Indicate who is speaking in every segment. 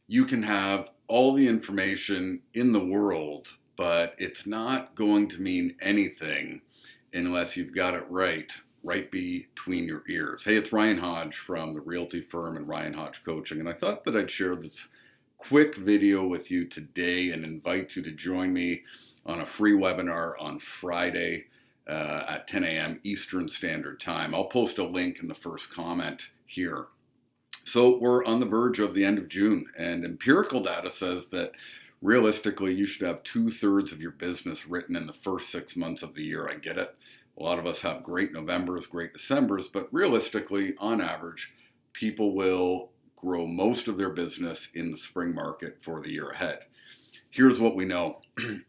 Speaker 1: You can have all the information in the world, but it's not going to mean anything unless you've got it right between your ears. Hey, it's Ryan Hodge from the realty firm and Ryan Hodge Coaching, and I thought that I'd share this quick video with you today and invite you to join me on a free webinar on Friday at 10 a.m. Eastern Standard Time. I'll post a link in the first comment here. So we're on the verge of the end of June, and empirical data says that realistically you should have 2/3 of your business written in the first 6 months of the year. I get it. A lot of us have great Novembers, great Decembers, but realistically, on average, people will grow most of their business in the spring market for the year ahead. Here's what we know.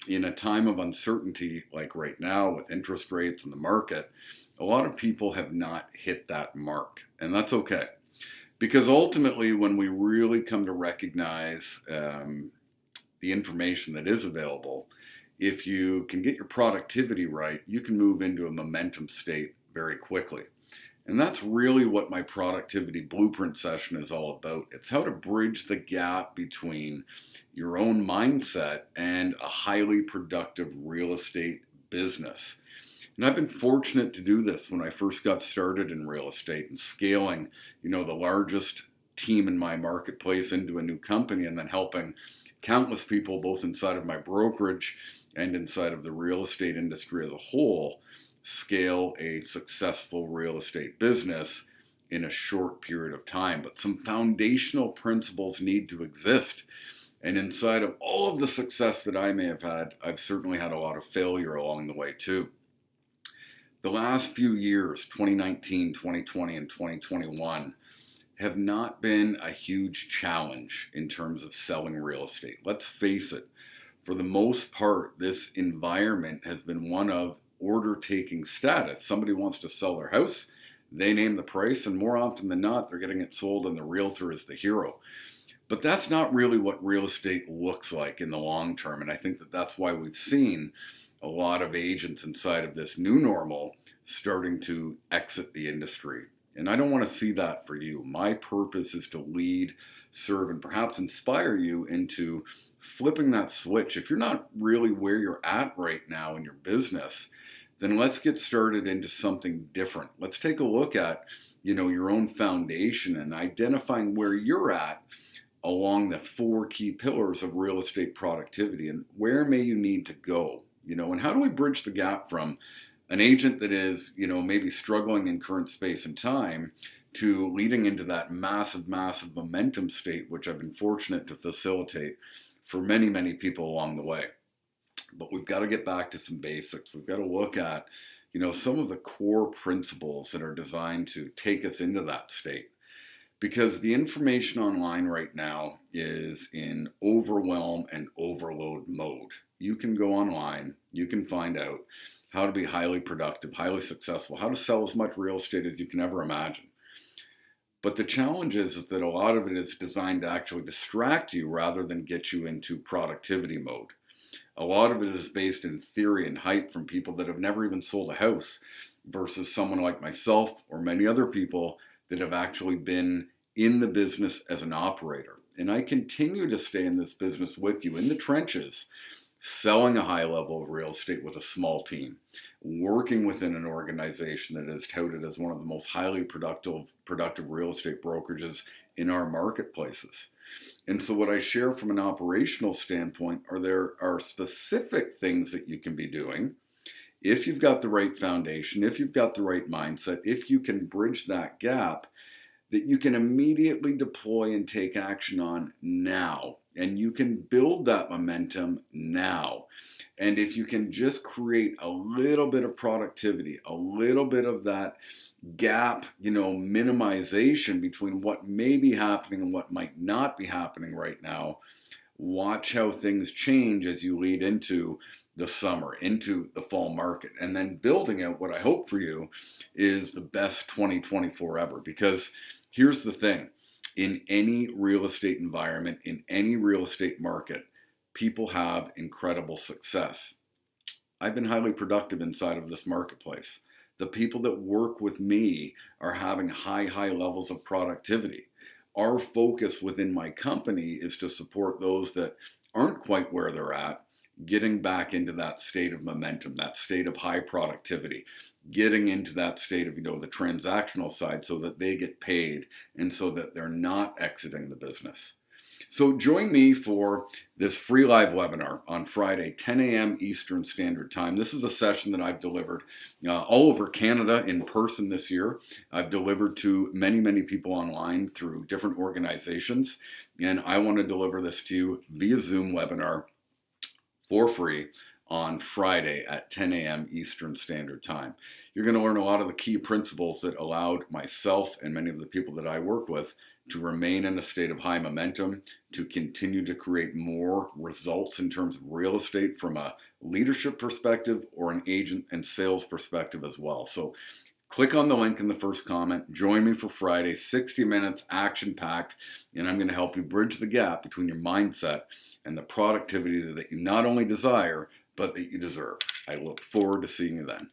Speaker 1: In a time of uncertainty like right now with interest rates in the market, a lot of people have not hit that mark, and that's okay. Because ultimately, when we really come to recognize the information that is available, if you can get your productivity right, you can move into a momentum state very quickly. And that's really what my productivity blueprint session is all about. It's how to bridge the gap between your own mindset and a highly productive real estate business. And I've been fortunate to do this when I first got started in real estate and scaling, the largest team in my marketplace into a new company, and then helping countless people both inside of my brokerage and inside of the real estate industry as a whole scale a successful real estate business in a short period of time. But some foundational principles need to exist. And inside of all of the success that I may have had, I've certainly had a lot of failure along the way too. The last few years, 2019, 2020, and 2021, have not been a huge challenge in terms of selling real estate. Let's face it, for the most part, this environment has been one of order-taking status. Somebody wants to sell their house, they name the price, and more often than not, they're getting it sold and the realtor is the hero. But that's not really what real estate looks like in the long term, and I think that that's why we've seen a lot of agents inside of this new normal starting to exit the industry. And I don't want to see that for you. My purpose is to lead, serve, and perhaps inspire you into flipping that switch. If you're not really where you're at right now in your business, then let's get started into something different. Let's take a look at, your own foundation and identifying where you're at along the 4 key pillars of real estate productivity, and where may you need to go. And how do we bridge the gap from an agent that is, maybe struggling in current space and time to leading into that massive momentum state, which I've been fortunate to facilitate for many, many people along the way. But we've got to get back to some basics. We've got to look at, some of the core principles that are designed to take us into that state. Because the information online right now is in overwhelm and overload mode. You can go online, you can find out how to be highly productive, highly successful, how to sell as much real estate as you can ever imagine. But the challenge is that a lot of it is designed to actually distract you rather than get you into productivity mode. A lot of it is based in theory and hype from people that have never even sold a house versus someone like myself or many other people that have actually been in the business as an operator. And I continue to stay in this business with you in the trenches, selling a high level of real estate with a small team, working within an organization that is touted as one of the most highly productive real estate brokerages in our marketplaces. And so what I share from an operational standpoint there are specific things that you can be doing if you've got the right foundation, if you've got the right mindset, if you can bridge that gap, that you can immediately deploy and take action on now. And you can build that momentum now. And if you can just create a little bit of productivity, a little bit of that gap, minimization between what may be happening and what might not be happening right now, watch how things change as you lead into the summer, into the fall market, and then building out what I hope for you is the best 2024 ever. Because here's the thing, in any real estate environment, in any real estate market, people have incredible success. I've been highly productive inside of this marketplace. The people that work with me are having high levels of productivity. our focus within my company is to support those that aren't quite where they're at, getting back into that state of momentum, that state of high productivity, getting into that state of, the transactional side so that they get paid and so that they're not exiting the business. So join me for this free live webinar on Friday, 10 a.m. Eastern Standard Time. This is a session that I've delivered all over Canada in person this year. I've delivered to many, many people online through different organizations, and I want to deliver this to you via Zoom webinar for free on Friday at 10 a.m. Eastern Standard Time. You're going to learn a lot of the key principles that allowed myself and many of the people that I work with to remain in a state of high momentum, to continue to create more results in terms of real estate from a leadership perspective or an agent and sales perspective as well. So click on the link in the first comment. Join me for Friday, 60 minutes, action-packed, and I'm going to help you bridge the gap between your mindset and the productivity that you not only desire, but that you deserve. I look forward to seeing you then.